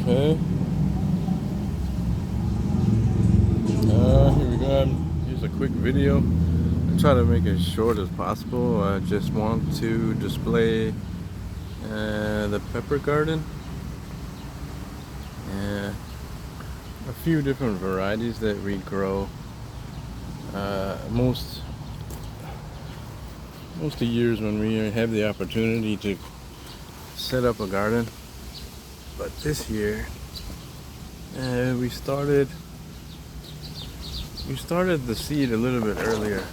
Okay. Here we go. Here's a quick video. I try to make it as short as possible. I just want to display the pepper garden. A few different varieties that we grow. Most of the years when we have the opportunity to set up a garden, but this year we started the seed a little bit earlier,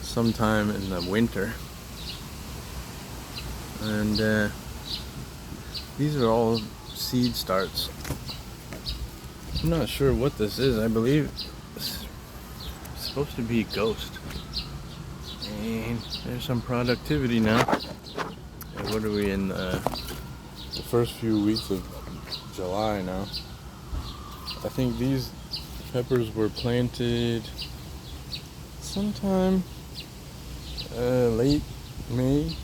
sometime in the winter, and these are all seed starts. I'm not sure what this is. I believe it's supposed to be ghost. And there's some productivity now. And what are we in the first few weeks of July now? I think these peppers were planted sometime late May,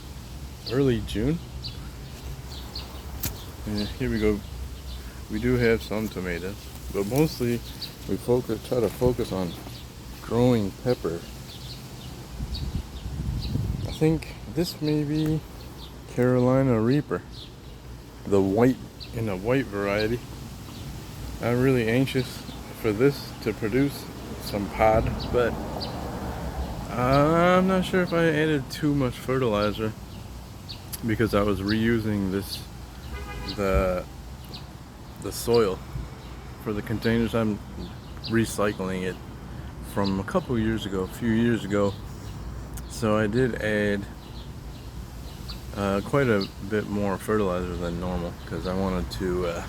early June. And here we go. We do have some tomatoes, but mostly we try to focus on growing pepper. I think this may be Carolina Reaper, the white variety. I'm really anxious for this to produce some pod, but I'm not sure if I added too much fertilizer, because I was reusing the soil for the containers. I'm recycling it from a few years ago. So I did add quite a bit more fertilizer than normal, because I wanted to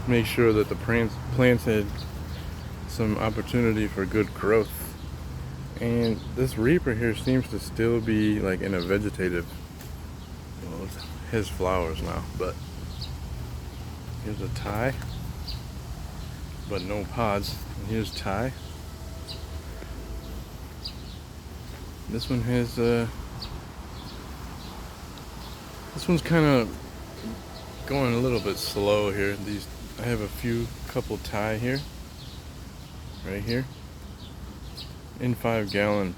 make sure that the plants had some opportunity for good growth. And this Reaper here seems to still be like in a vegetative, well, it has flowers now, but here's a Thai, but no pods. And here's Thai. This one has this one's kind of going a little bit slow here. I have couple Thai here, right here, in 5-gallon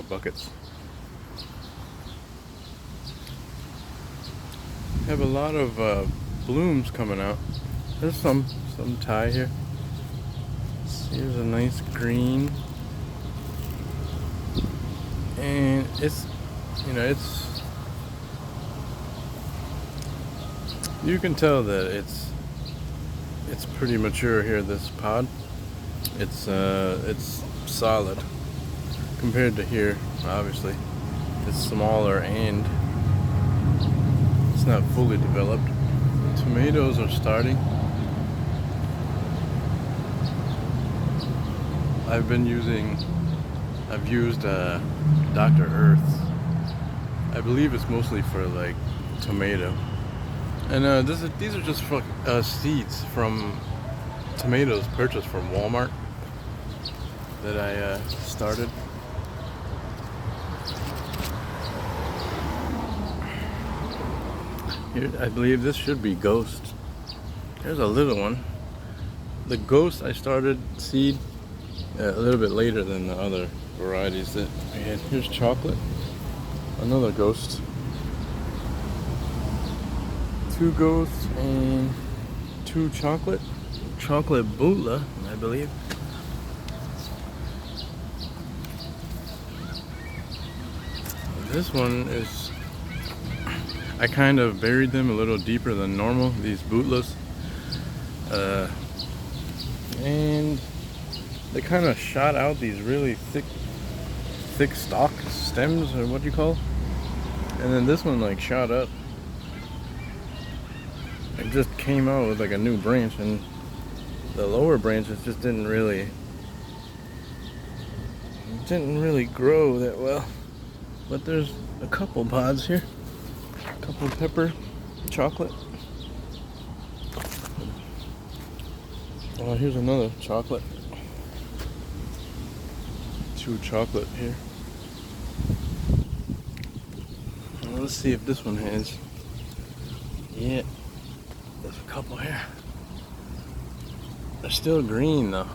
buckets. Have a lot of blooms coming out. There's some Thai here. Here's a nice green, and it's you can tell that it's pretty mature here. This pod, it's solid compared to here. Obviously, it's smaller and it's not fully developed. The tomatoes are starting. I've used Dr. Earth. I believe it's mostly for like tomato. And these are just seeds from tomatoes purchased from Walmart that I started. Here, I believe this should be ghost. There's a little one. The ghost I started seed a little bit later than the other varieties that we had. Here's chocolate, another ghost. 2 ghosts and 2 chocolate Bula, I believe. This one is, I kind of buried them a little deeper than normal, these Butlas, and they kind of shot out these really thick stalk stems, or what do you call it? And then this one like shot up. It just came out with like a new branch, and the lower branches just didn't really grow that well. But there's a couple pods here, a couple pepper, chocolate. Oh, here's another chocolate. 2 chocolate here. Let's see if this one has. Yeah, There's a couple here. They're still green though.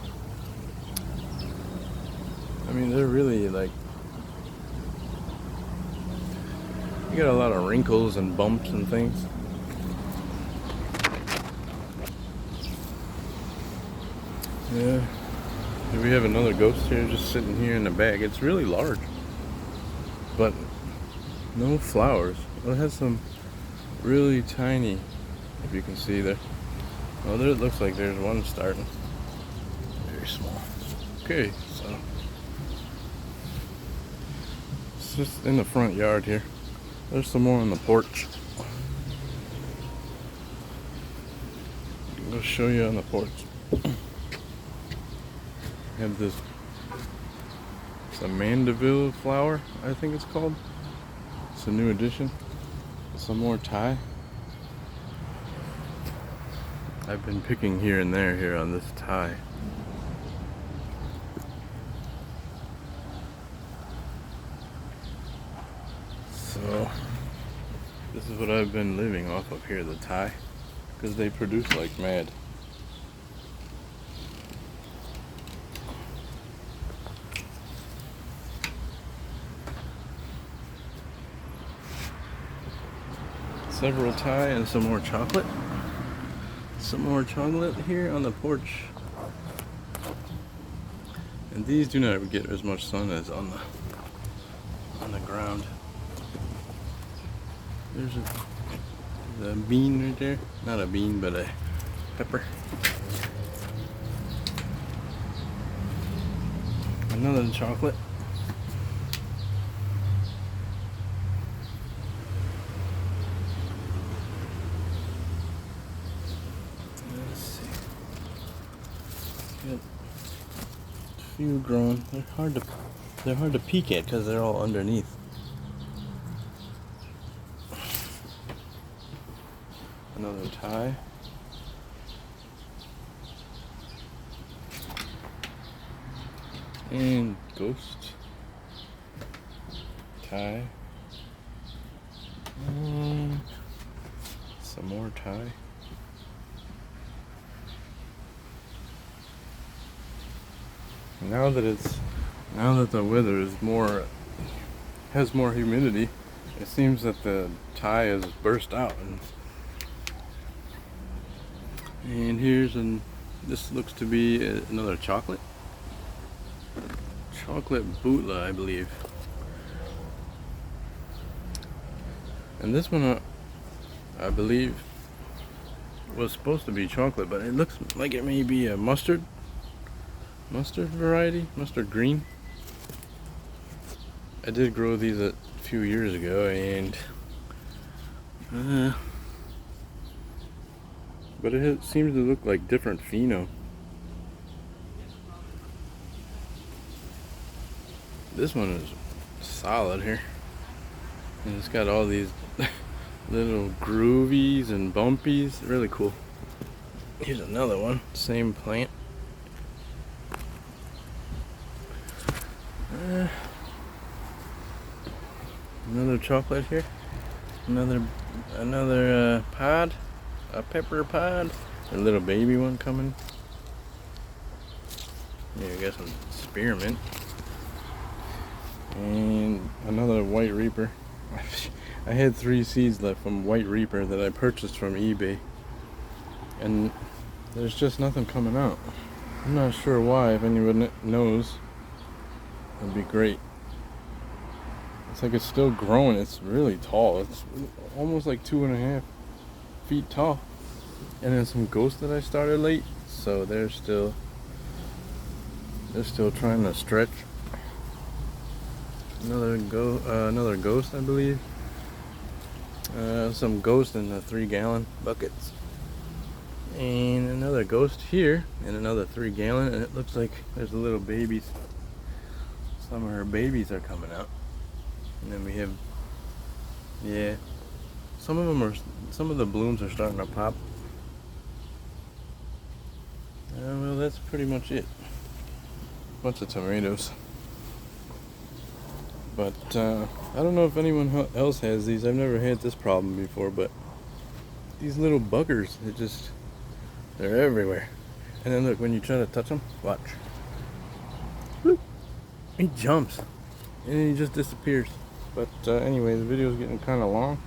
I mean, they're really like, you got a lot of wrinkles and bumps and things. Yeah. We have another ghost here just sitting here in the bag. It's really large, but no flowers. It has some really tiny, if you can see there. Oh, there it looks like there's one starting. Very small. Okay, so it's just in the front yard here. There's some more on the porch. I'll show you on the porch. Have this, it's a Mandeville flower, I think it's called. It's a new addition. Some more Thai. I've been picking here and there here on this Thai. So this is what I've been living off of here, the Thai, because they produce like mad. Several Thai and some more chocolate. Some more chocolate here on the porch. And these do not get as much sun as on the ground. There's a bean right there. Not a bean, but a pepper. Another chocolate. Let's see. Got a few growing. They're hard to peek at because they're all underneath. Another Thai. And ghost. Thai. And some more Thai. Now that the weather is has more humidity, it seems that the Thai has burst out. And this looks to be another chocolate bootla, I believe. And this one, I believe, was supposed to be chocolate, but it looks like it may be a mustard variety, mustard green. I did grow these a few years ago, and but it seems to look like different pheno. This one is solid here, and it's got all these little groovies and bumpies. Really cool. Here's another one, same plant. Another chocolate here. Another pod, a pepper pod. A little baby one coming. Yeah, I got some spearmint. And another white reaper. I had 3 seeds left from white reaper that I purchased from eBay, and there's just nothing coming out. I'm not sure why. If anyone knows, it'd be great. It's like it's still growing. It's really tall. It's almost like 2.5 feet tall. And then some ghosts that I started late, so they're still trying to stretch. Another ghost, I believe. Some ghost in the 3-gallon buckets. And another ghost here in another 3-gallon, and it looks like there's a little babies. Some of her babies are coming out. And then we have, yeah, some of the blooms are starting to pop. Well, that's pretty much it. Bunch of tomatoes. But I don't know if anyone else has these. I've never had this problem before, but these little buggers, they're everywhere. And then look, when you try to touch them, watch. Whoop, he jumps. And then he just disappears. But anyway, the video is getting kind of long.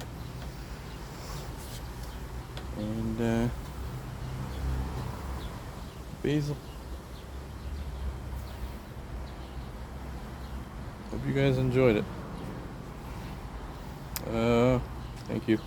And basil. Hope you guys enjoyed it. Thank you.